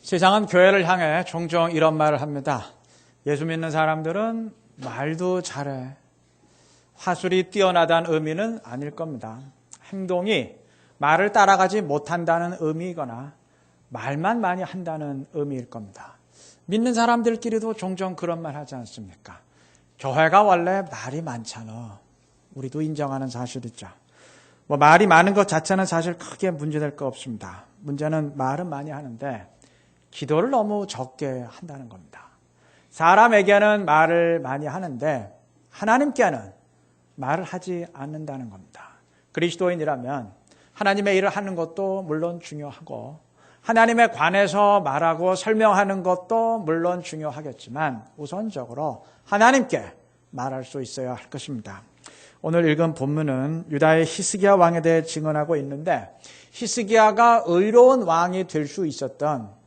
세상은 교회를 향해 종종 이런 말을 합니다. 예수 믿는 사람들은 말도 잘해. 화술이 뛰어나다는 의미는 아닐 겁니다. 행동이 말을 따라가지 못한다는 의미이거나 말만 많이 한다는 의미일 겁니다. 믿는 사람들끼리도 종종 그런 말 하지 않습니까? 교회가 원래 말이 많잖아. 우리도 인정하는 사실이죠. 말이 많은 것 자체는 사실 크게 문제될 거 없습니다. 문제는 말은 많이 하는데 기도를 너무 적게 한다는 겁니다. 사람에게는 말을 많이 하는데 하나님께는 말을 하지 않는다는 겁니다. 그리스도인이라면 하나님의 일을 하는 것도 물론 중요하고 하나님에 관해서 말하고 설명하는 것도 물론 중요하겠지만 우선적으로 하나님께 말할 수 있어야 할 것입니다. 오늘 읽은 본문은 유다의 히스기야 왕에 대해 증언하고 있는데 히스기야가 의로운 왕이 될 수 있었던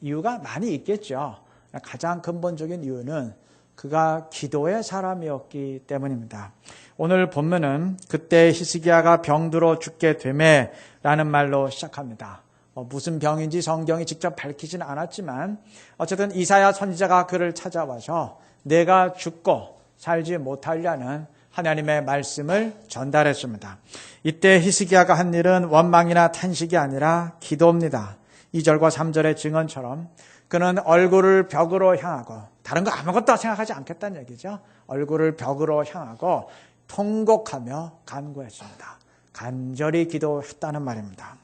이유가 많이 있겠죠. 가장 근본적인 이유는 그가 기도의 사람이었기 때문입니다. 오늘 본문은 그때 히스기야가 병들어 죽게 되매 라는 말로 시작합니다. 무슨 병인지 성경이 직접 밝히지는 않았지만 어쨌든 이사야 선지자가 그를 찾아와서 내가 죽고 살지 못하려는 하나님의 말씀을 전달했습니다. 이때 히스기야가 한 일은 원망이나 탄식이 아니라 기도입니다. 2절과 3절의 증언처럼 그는 얼굴을 벽으로 향하고 다른 거 아무것도 생각하지 않겠다는 얘기죠. 얼굴을 벽으로 향하고 통곡하며 간구했습니다. 간절히 기도했다는 말입니다.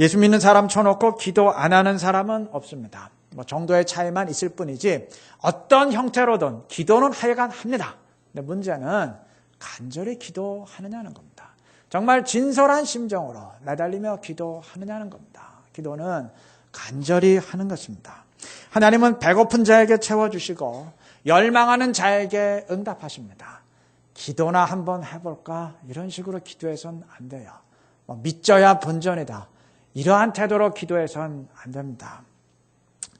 예수 믿는 사람 쳐놓고 기도 안 하는 사람은 없습니다. 정도의 차이만 있을 뿐이지 어떤 형태로든 기도는 하여간 합니다. 근데 문제는 간절히 기도하느냐는 겁니다. 정말 진솔한 심정으로 매달리며 기도하느냐는 겁니다. 기도는 간절히 하는 것입니다. 하나님은 배고픈 자에게 채워주시고 열망하는 자에게 응답하십니다. 기도나 한번 해볼까? 이런 식으로 기도해서는 안 돼요. 믿져야 본전이다. 이러한 태도로 기도해서는 안 됩니다.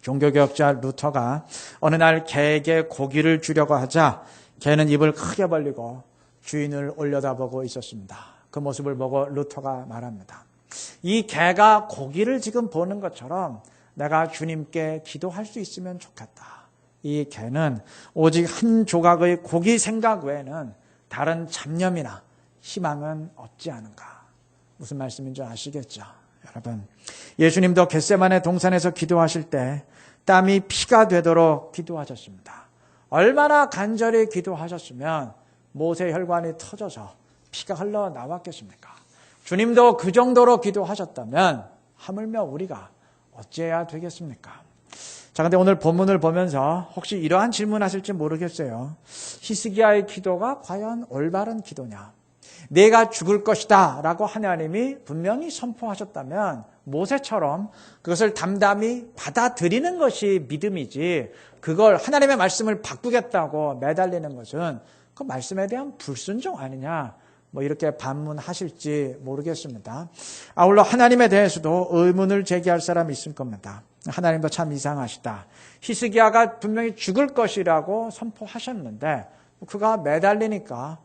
종교개혁자 루터가 어느 날 개에게 고기를 주려고 하자 개는 입을 크게 벌리고 주인을 올려다보고 있었습니다. 그 모습을 보고 루터가 말합니다. 이 개가 고기를 지금 보는 것처럼 내가 주님께 기도할 수 있으면 좋겠다. 이 개는 오직 한 조각의 고기 생각 외에는 다른 잡념이나 희망은 없지 않은가. 무슨 말씀인지 아시겠죠? 여러분, 예수님도 겟세마네 동산에서 기도하실 때 땀이 피가 되도록 기도하셨습니다. 얼마나 간절히 기도하셨으면 모세 혈관이 터져서 피가 흘러나왔겠습니까? 주님도 그 정도로 기도하셨다면 하물며 우리가 어찌해야 되겠습니까? 자, 근데 오늘 본문을 보면서 혹시 이러한 질문하실지 모르겠어요. 히스기야의 기도가 과연 올바른 기도냐? 내가 죽을 것이다 라고 하나님이 분명히 선포하셨다면 모세처럼 그것을 담담히 받아들이는 것이 믿음이지 그걸 하나님의 말씀을 바꾸겠다고 매달리는 것은 그 말씀에 대한 불순종 아니냐 이렇게 반문하실지 모르겠습니다. 아울러 하나님에 대해서도 의문을 제기할 사람이 있을 겁니다. 하나님도 참 이상하시다. 히스기야가 분명히 죽을 것이라고 선포하셨는데 그가 매달리니까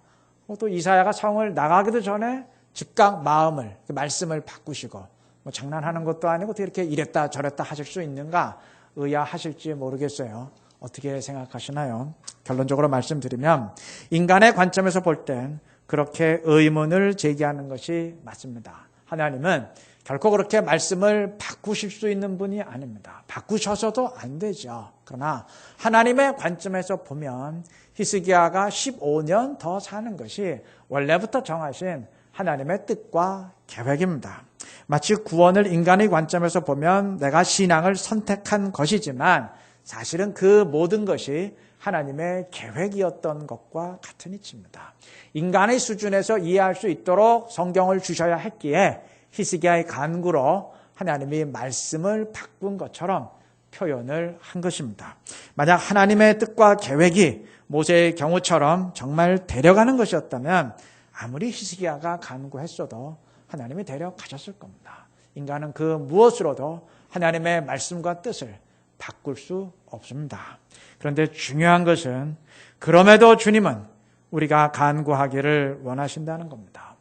또 이사야가 성을 나가기도 전에 즉각 마음을 말씀을 바꾸시고 장난하는 것도 아니고 어떻게 이렇게 이랬다 저랬다 하실 수 있는가 의아하실지 모르겠어요. 어떻게 생각하시나요? 결론적으로 말씀드리면 인간의 관점에서 볼 땐 그렇게 의문을 제기하는 것이 맞습니다. 하나님은 결코 그렇게 말씀을 바꾸실 수 있는 분이 아닙니다. 바꾸셔서도 안 되죠. 그러나 하나님의 관점에서 보면 히스기야가 15년 더 사는 것이 원래부터 정하신 하나님의 뜻과 계획입니다. 마치 구원을 인간의 관점에서 보면 내가 신앙을 선택한 것이지만 사실은 그 모든 것이 하나님의 계획이었던 것과 같은 이치입니다. 인간의 수준에서 이해할 수 있도록 성경을 주셔야 했기에 히스기야의 간구로 하나님이 말씀을 바꾼 것처럼 표현을 한 것입니다. 만약 하나님의 뜻과 계획이 모세의 경우처럼 정말 데려가는 것이었다면 아무리 히스기야가 간구했어도 하나님이 데려가셨을 겁니다. 인간은 그 무엇으로도 하나님의 말씀과 뜻을 바꿀 수 없습니다. 그런데 중요한 것은 그럼에도 주님은 우리가 간구하기를 원하신다는 겁니다.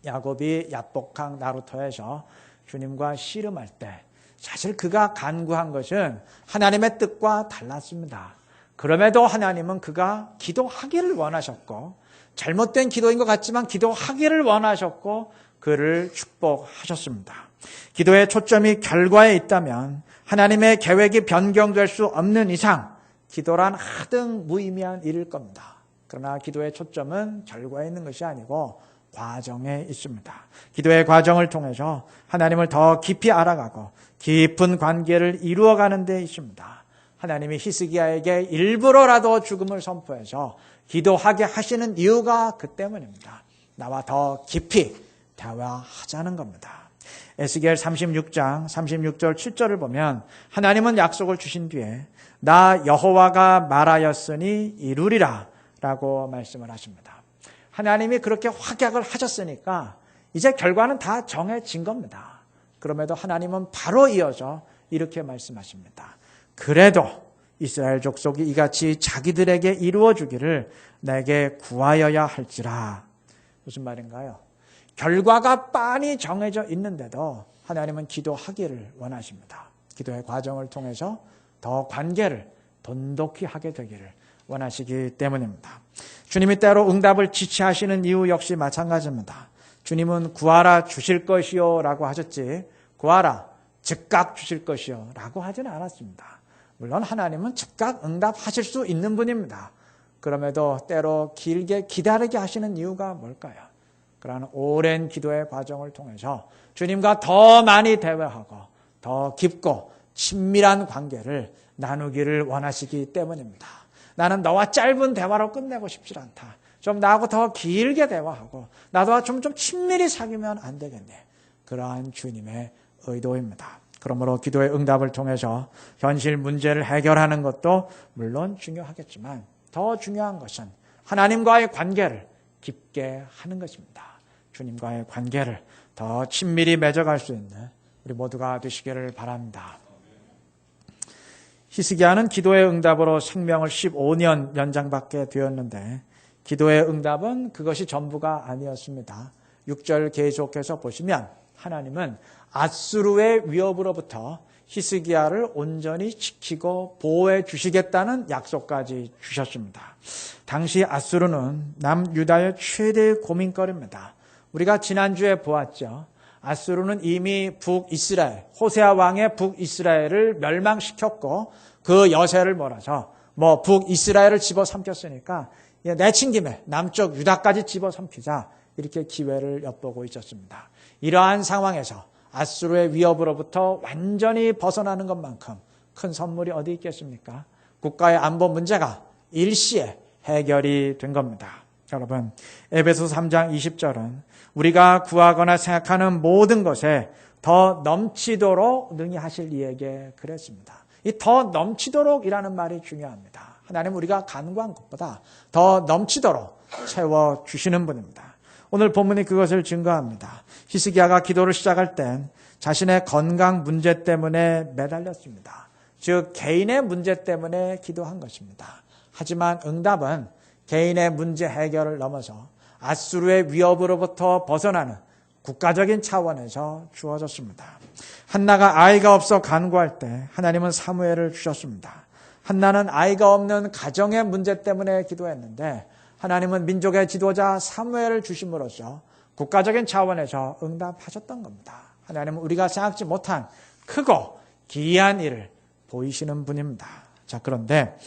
야곱이 야복강 나루터에서 주님과 씨름할 때 사실 그가 간구한 것은 하나님의 뜻과 달랐습니다. 그럼에도 하나님은 그가 기도하기를 원하셨고, 잘못된 기도인 것 같지만 기도하기를 원하셨고 그를 축복하셨습니다. 기도의 초점이 결과에 있다면 하나님의 계획이 변경될 수 없는 이상 기도란 하등 무의미한 일일 겁니다. 그러나 기도의 초점은 결과에 있는 것이 아니고 과정에 있습니다. 기도의 과정을 통해서 하나님을 더 깊이 알아가고 깊은 관계를 이루어가는 데 있습니다. 하나님이 히스기야에게 일부러라도 죽음을 선포해서 기도하게 하시는 이유가 그 때문입니다. 나와 더 깊이 대화하자는 겁니다. 에스겔 36장 36절 7절을 보면 하나님은 약속을 주신 뒤에 나 여호와가 말하였으니 이루리라 라고 말씀을 하십니다. 하나님이 그렇게 확약을 하셨으니까 이제 결과는 다 정해진 겁니다. 그럼에도 하나님은 바로 이어서 이렇게 말씀하십니다. 그래도 이스라엘 족속이 이같이 자기들에게 이루어주기를 내게 구하여야 할지라. 무슨 말인가요? 결과가 빤히 정해져 있는데도 하나님은 기도하기를 원하십니다. 기도의 과정을 통해서 더 관계를 돈독히 하게 되기를 원하시기 때문입니다. 주님이 때로 응답을 지체하시는 이유 역시 마찬가지입니다. 주님은 구하라 주실 것이요 라고 하셨지 구하라 즉각 주실 것이요 라고 하지는 않았습니다. 물론 하나님은 즉각 응답하실 수 있는 분입니다. 그럼에도 때로 길게 기다리게 하시는 이유가 뭘까요? 그러한 오랜 기도의 과정을 통해서 주님과 더 많이 대화하고 더 깊고 친밀한 관계를 나누기를 원하시기 때문입니다. 나는 너와 짧은 대화로 끝내고 싶지 않다. 좀 나하고 더 길게 대화하고 나도 좀 친밀히 사귀면 안 되겠네. 그러한 주님의 의도입니다. 그러므로 기도의 응답을 통해서 현실 문제를 해결하는 것도 물론 중요하겠지만 더 중요한 것은 하나님과의 관계를 깊게 하는 것입니다. 주님과의 관계를 더 친밀히 맺어갈 수 있는 우리 모두가 되시기를 바랍니다. 히스기야는 기도의 응답으로 생명을 15년 연장받게 되었는데 기도의 응답은 그것이 전부가 아니었습니다. 6절 계속해서 보시면 하나님은 앗수르의 위협으로부터 히스기야를 온전히 지키고 보호해 주시겠다는 약속까지 주셨습니다. 당시 앗수르는 남유다의 최대의 고민거리입니다. 우리가 지난주에 보았죠. 앗수르는 이미 북이스라엘, 호세아 왕의 북이스라엘을 멸망시켰고 그 여세를 몰아서 북이스라엘을 집어삼켰으니까 내친 김에 남쪽 유다까지 집어삼키자 이렇게 기회를 엿보고 있었습니다. 이러한 상황에서 앗수르의 위협으로부터 완전히 벗어나는 것만큼 큰 선물이 어디 있겠습니까? 국가의 안보 문제가 일시에 해결이 된 겁니다. 여러분, 에베소서 3장 20절은 우리가 구하거나 생각하는 모든 것에 더 넘치도록 능히 하실 이에게 그랬습니다. 이 더 넘치도록이라는 말이 중요합니다. 하나님 우리가 간구한 것보다 더 넘치도록 채워주시는 분입니다. 오늘 본문이 그것을 증거합니다. 히스기야가 기도를 시작할 땐 자신의 건강 문제 때문에 매달렸습니다. 즉 개인의 문제 때문에 기도한 것입니다. 하지만 응답은 개인의 문제 해결을 넘어서 앗수르의 위협으로부터 벗어나는 국가적인 차원에서 주어졌습니다. 한나가 아이가 없어 간구할 때 하나님은 사무엘을 주셨습니다. 한나는 아이가 없는 가정의 문제 때문에 기도했는데 하나님은 민족의 지도자 사무엘을 주심으로써 국가적인 차원에서 응답하셨던 겁니다. 하나님은 우리가 생각지 못한 크고 기이한 일을 보이시는 분입니다. 자, 그런데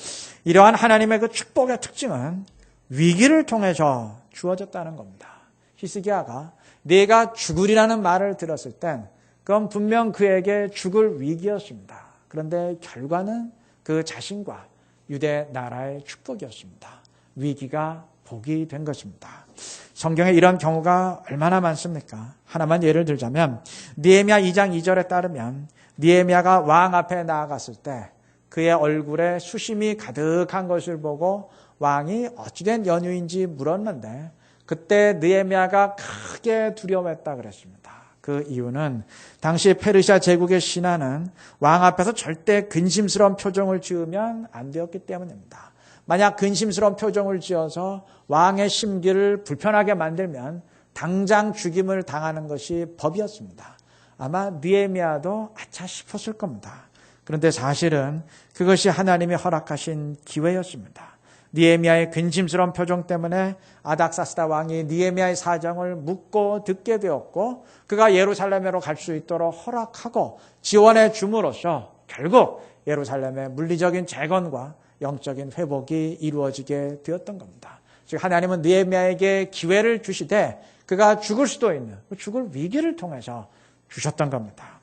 이러한 하나님의 그 축복의 특징은 위기를 통해서 주어졌다는 겁니다. 히스기야가 네가 죽으리라는 말을 들었을 땐 그건 분명 그에게 죽을 위기였습니다. 그런데 결과는 그 자신과 유대 나라의 축복이었습니다. 위기가 복이 된 것입니다. 성경에 이런 경우가 얼마나 많습니까? 하나만 예를 들자면 느헤미야 2장 2절에 따르면 느헤미야가 왕 앞에 나아갔을 때 그의 얼굴에 수심이 가득한 것을 보고 왕이 어찌된 연유인지 물었는데 그때 느헤미야가 크게 두려워했다 그랬습니다. 그 이유는 당시 페르시아 제국의 신하는 왕 앞에서 절대 근심스러운 표정을 지으면 안 되었기 때문입니다. 만약 근심스러운 표정을 지어서 왕의 심기를 불편하게 만들면 당장 죽임을 당하는 것이 법이었습니다. 아마 느헤미야도 아차 싶었을 겁니다. 그런데 사실은 그것이 하나님이 허락하신 기회였습니다. 느헤미야의 근심스러운 표정 때문에 아닥사스다 왕이 느헤미야의 사정을 묻고 듣게 되었고 그가 예루살렘으로 갈 수 있도록 허락하고 지원해 줌으로써 결국 예루살렘의 물리적인 재건과 영적인 회복이 이루어지게 되었던 겁니다. 즉 하나님은 느헤미야에게 기회를 주시되 그가 죽을 수도 있는 죽을 위기를 통해서 주셨던 겁니다.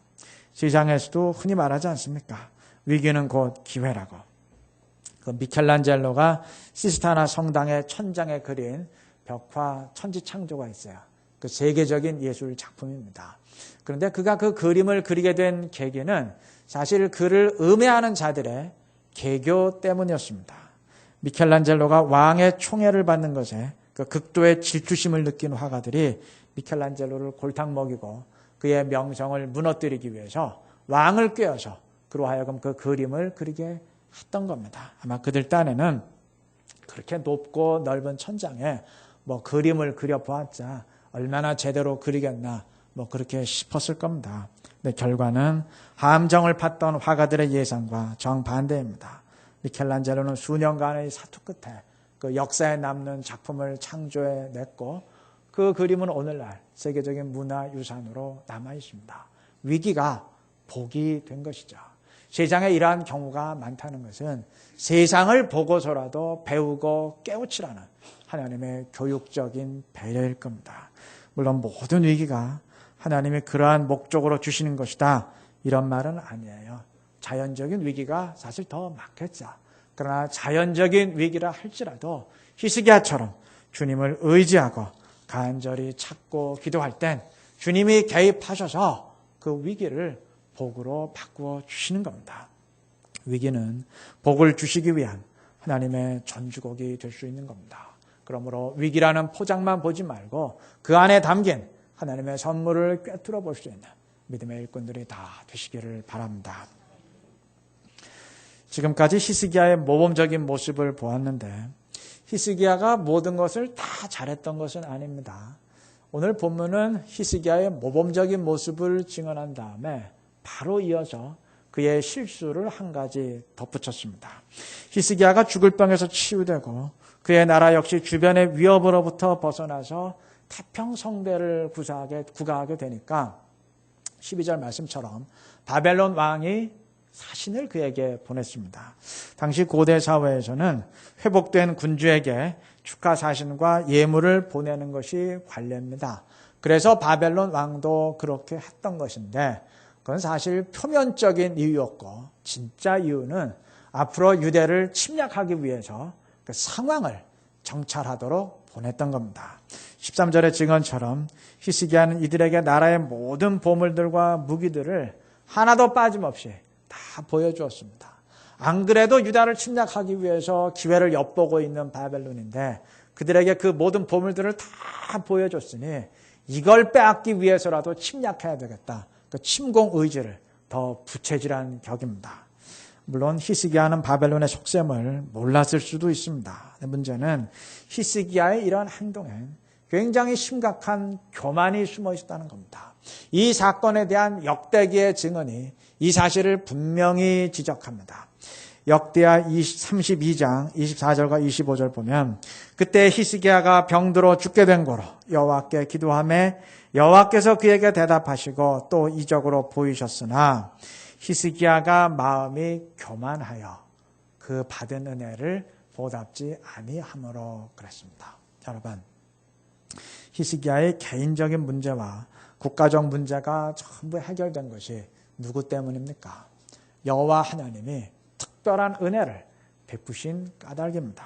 시장에서도 흔히 말하지 않습니까? 위기는 곧 기회라고. 그 미켈란젤로가 시스타나 성당의 천장에 그린 벽화 천지창조가 있어요. 그 세계적인 예술 작품입니다. 그런데 그가 그 그림을 그리게 된 계기는 사실 그를 음해하는 자들의 개교 때문이었습니다. 미켈란젤로가 왕의 총애를 받는 것에 그 극도의 질투심을 느낀 화가들이 미켈란젤로를 골탕 먹이고 그의 명성을 무너뜨리기 위해서 왕을 꾀어서 그로 하여금 그 그림을 그리게 했던 겁니다. 아마 그들 딴에는 그렇게 높고 넓은 천장에 뭐 그림을 그려보았자 얼마나 제대로 그리겠나 뭐 그렇게 싶었을 겁니다. 근데 결과는 함정을 팠던 화가들의 예상과 정반대입니다. 미켈란젤로는 수년간의 사투 끝에 그 역사에 남는 작품을 창조해냈고 그 그림은 오늘날 세계적인 문화유산으로 남아 있습니다. 위기가 복이 된 것이죠. 세상에 이러한 경우가 많다는 것은 세상을 보고서라도 배우고 깨우치라는 하나님의 교육적인 배려일 겁니다. 물론 모든 위기가 하나님이 그러한 목적으로 주시는 것이다 이런 말은 아니에요. 자연적인 위기가 사실 더 많겠죠. 그러나 자연적인 위기라 할지라도 히스기야처럼 주님을 의지하고 간절히 찾고 기도할 땐 주님이 개입하셔서 그 위기를 복으로 바꾸어 주시는 겁니다. 위기는 복을 주시기 위한 하나님의 전주곡이 될 수 있는 겁니다. 그러므로 위기라는 포장만 보지 말고 그 안에 담긴 하나님의 선물을 꿰뚫어 볼 수 있는 믿음의 일꾼들이 다 되시기를 바랍니다. 지금까지 히스기야의 모범적인 모습을 보았는데 히스기야가 모든 것을 다 잘했던 것은 아닙니다. 오늘 본문은 히스기야의 모범적인 모습을 증언한 다음에 바로 이어서 그의 실수를 한 가지 덧붙였습니다. 히스기야가 죽을 병에서 치유되고 그의 나라 역시 주변의 위협으로부터 벗어나서 태평성대를 구가하게 되니까 12절 말씀처럼 바벨론 왕이 사신을 그에게 보냈습니다. 당시 고대 사회에서는 회복된 군주에게 축하 사신과 예물을 보내는 것이 관례입니다. 그래서 바벨론 왕도 그렇게 했던 것인데 그건 사실 표면적인 이유였고 진짜 이유는 앞으로 유대를 침략하기 위해서 그 상황을 정찰하도록 보냈던 겁니다. 13절의 증언처럼 히스기야는 이들에게 나라의 모든 보물들과 무기들을 하나도 빠짐없이 다 보여주었습니다. 안 그래도 유다를 침략하기 위해서 기회를 엿보고 있는 바벨론인데 그들에게 그 모든 보물들을 다 보여줬으니 이걸 빼앗기 위해서라도 침략해야 되겠다. 그 침공 의지를 더 부채질한 격입니다. 물론 히스기야는 바벨론의 속셈을 몰랐을 수도 있습니다. 문제는 히스기야의 이러한 행동엔 굉장히 심각한 교만이 숨어 있었다는 겁니다. 이 사건에 대한 역대기의 증언이 이 사실을 분명히 지적합니다. 역대하 32장 24절과 25절 보면 그때 히스기야가 병들어 죽게 된 거로 여호와께 기도하매 여호와께서 그에게 대답하시고 또 이적으로 보이셨으나 히스기야가 마음이 교만하여 그 받은 은혜를 보답지 아니함으로 그랬습니다. 여러분, 히스기야의 개인적인 문제와 국가적 문제가 전부 해결된 것이 누구 때문입니까? 여호와 하나님이 특별한 은혜를 베푸신 까닭입니다.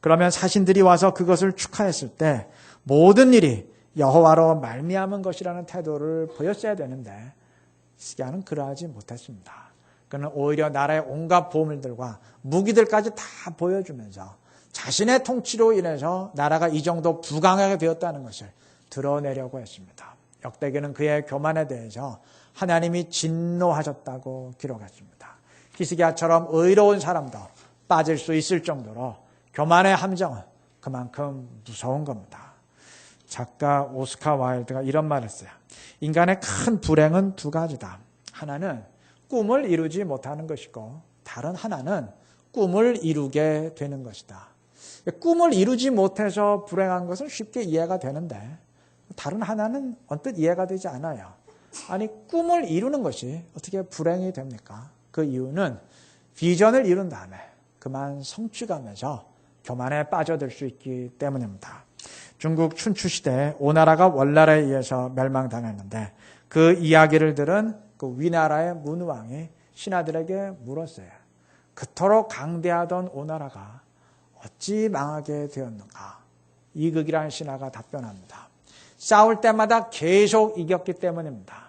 그러면 사신들이 와서 그것을 축하했을 때 모든 일이 여호와로 말미암은 것이라는 태도를 보였어야 되는데 히스기야는 그러하지 못했습니다. 그는 오히려 나라의 온갖 보물들과 무기들까지 다 보여주면서 자신의 통치로 인해서 나라가 이 정도 부강하게 되었다는 것을 드러내려고 했습니다. 역대기는 그의 교만에 대해서 하나님이 진노하셨다고 기록했습니다. 히스기야처럼 의로운 사람도 빠질 수 있을 정도로 교만의 함정은 그만큼 무서운 겁니다. 작가 오스카 와일드가 이런 말을 했어요. 인간의 큰 불행은 두 가지다. 하나는 꿈을 이루지 못하는 것이고 다른 하나는 꿈을 이루게 되는 것이다. 꿈을 이루지 못해서 불행한 것은 쉽게 이해가 되는데 다른 하나는 언뜻 이해가 되지 않아요. 아니 꿈을 이루는 것이 어떻게 불행이 됩니까? 그 이유는 비전을 이룬 다음에 그만 성취감에서 교만에 빠져들 수 있기 때문입니다. 중국 춘추시대 오나라가 원나라에 의해서 멸망당했는데 그 이야기를 들은 그 위나라의 문왕이 신하들에게 물었어요. 그토록 강대하던 오나라가 어찌 망하게 되었는가? 이극이라는 신하가 답변합니다. 싸울 때마다 계속 이겼기 때문입니다.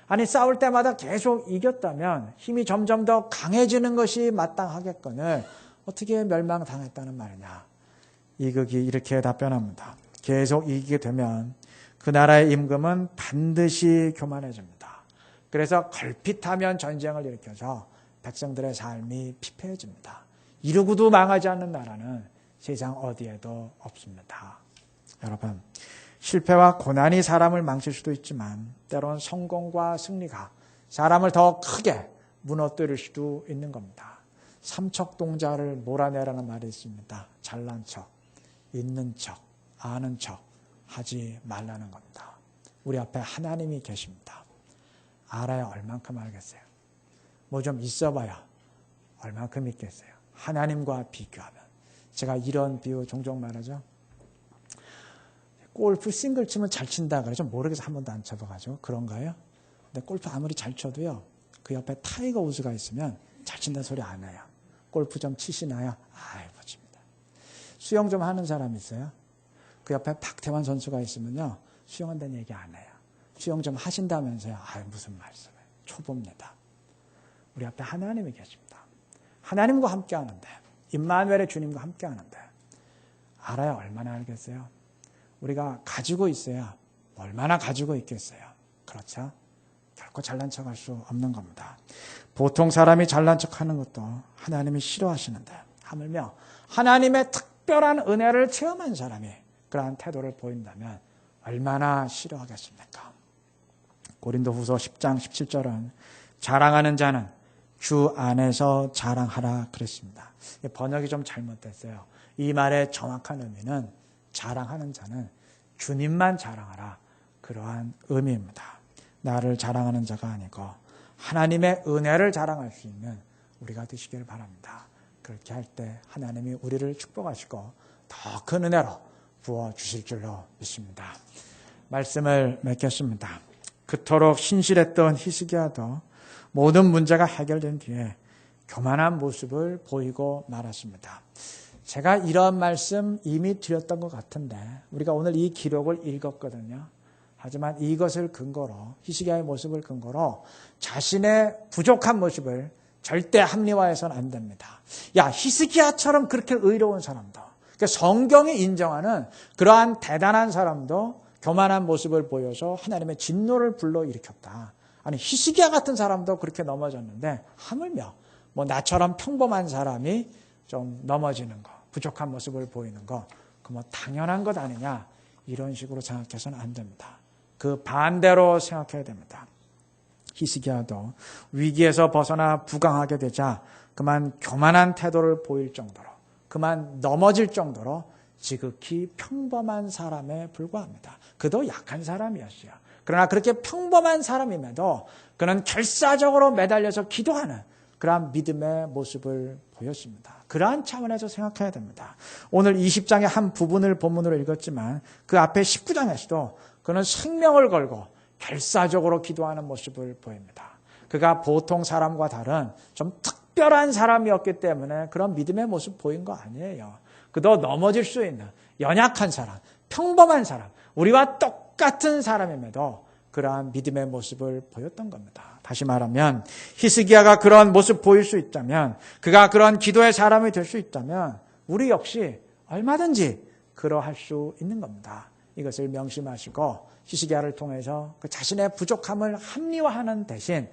아니 싸울 때마다 계속 이겼다면 힘이 점점 더 강해지는 것이 마땅하겠거늘 어떻게 멸망당했다는 말이냐? 이극이 이렇게 답변합니다. 계속 이기게 되면 그 나라의 임금은 반드시 교만해집니다. 그래서 걸핏하면 전쟁을 일으켜서 백성들의 삶이 피폐해집니다. 이러고도 망하지 않는 나라는 세상 어디에도 없습니다. 여러분, 실패와 고난이 사람을 망칠 수도 있지만 때론 성공과 승리가 사람을 더 크게 무너뜨릴 수도 있는 겁니다. 삼척동자를 몰아내라는 말이 있습니다. 잘난 척, 있는 척, 아는 척 하지 말라는 겁니다. 우리 앞에 하나님이 계십니다. 알아야 얼만큼 알겠어요. 뭐 좀 있어봐야 얼만큼 있겠어요. 하나님과 비교하면. 제가 이런 비유 종종 말하죠. 골프 싱글 치면 잘 친다 그러죠. 모르겠어 한 번도 안 쳐봐가지고 그런가요? 근데 골프 아무리 잘 쳐도요. 그 옆에 타이거 우즈가 있으면 잘 친다는 소리 안 해요. 골프 좀 치시나요? 아이 못 칩니다. 수영 좀 하는 사람 있어요? 그 옆에 박태환 선수가 있으면요. 수영한다는 얘기 안 해요. 수영 좀 하신다면서요. 아이 무슨 말씀이에요. 초보입니다. 우리 앞에 하나님이 계십니다. 하나님과 함께 하는데 임마누엘의 주님과 함께 하는데 알아야 얼마나 알겠어요? 우리가 가지고 있어야 얼마나 가지고 있겠어요? 그렇죠? 결코 잘난 척할 수 없는 겁니다. 보통 사람이 잘난 척하는 것도 하나님이 싫어하시는데 하물며 하나님의 특별한 은혜를 체험한 사람이 그러한 태도를 보인다면 얼마나 싫어하겠습니까? 고린도후서 10장 17절은 자랑하는 자는 주 안에서 자랑하라 그랬습니다. 번역이 좀 잘못됐어요. 이 말의 정확한 의미는 자랑하는 자는 주님만 자랑하라 그러한 의미입니다. 나를 자랑하는 자가 아니고 하나님의 은혜를 자랑할 수 있는 우리가 되시길 바랍니다. 그렇게 할 때 하나님이 우리를 축복하시고 더 큰 은혜로 부어주실 줄로 믿습니다. 말씀을 맺겠습니다. 그토록 신실했던 히스기야도 모든 문제가 해결된 뒤에 교만한 모습을 보이고 말았습니다. 제가 이런 말씀 이미 드렸던 것 같은데 우리가 오늘 이 기록을 읽었거든요. 하지만 이것을 근거로 히스기야의 모습을 근거로 자신의 부족한 모습을 절대 합리화해서는 안 됩니다. 야 히스기야처럼 그렇게 의로운 사람도 그러니까 성경이 인정하는 그러한 대단한 사람도 교만한 모습을 보여서 하나님의 진노를 불러일으켰다. 아니 히스기야 같은 사람도 그렇게 넘어졌는데 하물며 뭐 나처럼 평범한 사람이 좀 넘어지는 거 부족한 모습을 보이는 거 그 뭐 당연한 것 아니냐 이런 식으로 생각해서는 안 됩니다. 그 반대로 생각해야 됩니다. 히스기야도 위기에서 벗어나 부강하게 되자 그만 교만한 태도를 보일 정도로 그만 넘어질 정도로 지극히 평범한 사람에 불과합니다. 그도 약한 사람이었어요. 그러나 그렇게 평범한 사람임에도 그는 결사적으로 매달려서 기도하는 그러한 믿음의 모습을 보였습니다. 그러한 차원에서 생각해야 됩니다. 오늘 20장의 한 부분을 본문으로 읽었지만 그 앞에 19장에서도 그는 생명을 걸고 결사적으로 기도하는 모습을 보입니다. 그가 보통 사람과 다른 좀 특별한 사람이었기 때문에 그런 믿음의 모습 보인 거 아니에요. 그도 넘어질 수 있는 연약한 사람, 평범한 사람, 우리와 똑같은 사람임에도 그러한 믿음의 모습을 보였던 겁니다. 다시 말하면 히스기야가 그런 모습 보일 수 있다면 그가 그런 기도의 사람이 될 수 있다면 우리 역시 얼마든지 그러할 수 있는 겁니다. 이것을 명심하시고 히스기야를 통해서 그 자신의 부족함을 합리화하는 대신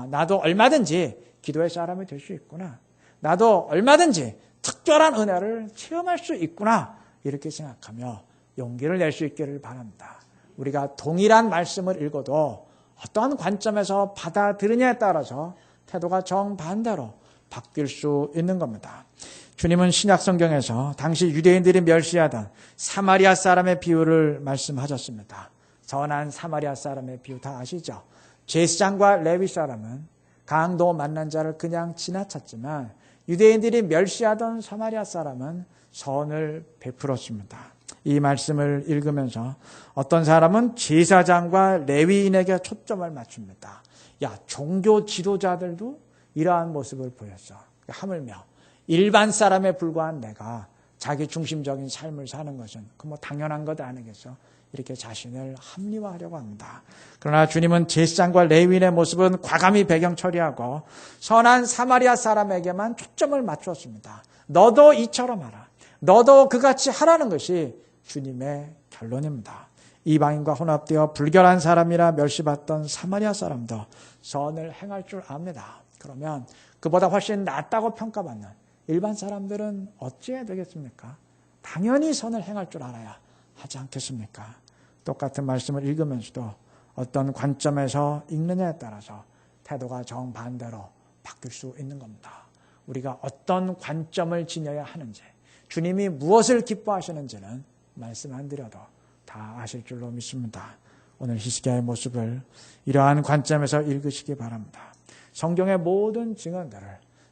나도 얼마든지 기도의 사람이 될 수 있구나. 나도 얼마든지 특별한 은혜를 체험할 수 있구나. 이렇게 생각하며 용기를 낼 수 있기를 바랍니다. 우리가 동일한 말씀을 읽어도 어떠한 관점에서 받아들이냐에 따라서 태도가 정반대로 바뀔 수 있는 겁니다. 주님은 신약 성경에서 당시 유대인들이 멸시하던 사마리아 사람의 비유를 말씀하셨습니다. 선한 사마리아 사람의 비유 다 아시죠? 제사장과 레위 사람은 강도 만난 자를 그냥 지나쳤지만 유대인들이 멸시하던 사마리아 사람은 선을 베풀었습니다. 이 말씀을 읽으면서 어떤 사람은 제사장과 레위인에게 초점을 맞춥니다. 야, 종교 지도자들도 이러한 모습을 보였어. 하물며 일반 사람에 불과한 내가 자기 중심적인 삶을 사는 것은 그 뭐 당연한 것 아니겠어? 이렇게 자신을 합리화하려고 합니다. 그러나 주님은 제사장과 레위인의 모습은 과감히 배경 처리하고 선한 사마리아 사람에게만 초점을 맞추었습니다. 너도 이처럼 하라. 너도 그같이 하라는 것이 주님의 결론입니다. 이방인과 혼합되어 불결한 사람이라 멸시받던 사마리아 사람도 선을 행할 줄 압니다. 그러면 그보다 훨씬 낫다고 평가받는 일반 사람들은 어찌해야 되겠습니까? 당연히 선을 행할 줄 알아야 하지 않겠습니까? 똑같은 말씀을 읽으면서도 어떤 관점에서 읽느냐에 따라서 태도가 정반대로 바뀔 수 있는 겁니다. 우리가 어떤 관점을 지녀야 하는지, 주님이 무엇을 기뻐하시는지는 말씀 안 드려도 다 아실 줄로 믿습니다. 오늘 히스기야의 모습을 이러한 관점에서 읽으시기 바랍니다. 성경의 모든 증언들을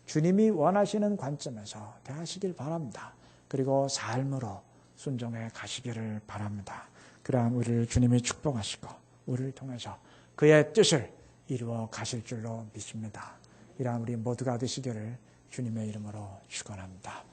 주님이 원하시는 관점에서 대하시길 바랍니다. 그리고 삶으로 순종해 가시기를 바랍니다. 그러한 우리를 주님이 축복하시고 우리를 통해서 그의 뜻을 이루어 가실 줄로 믿습니다. 이러한 우리 모두가 되시기를 주님의 이름으로 축원합니다.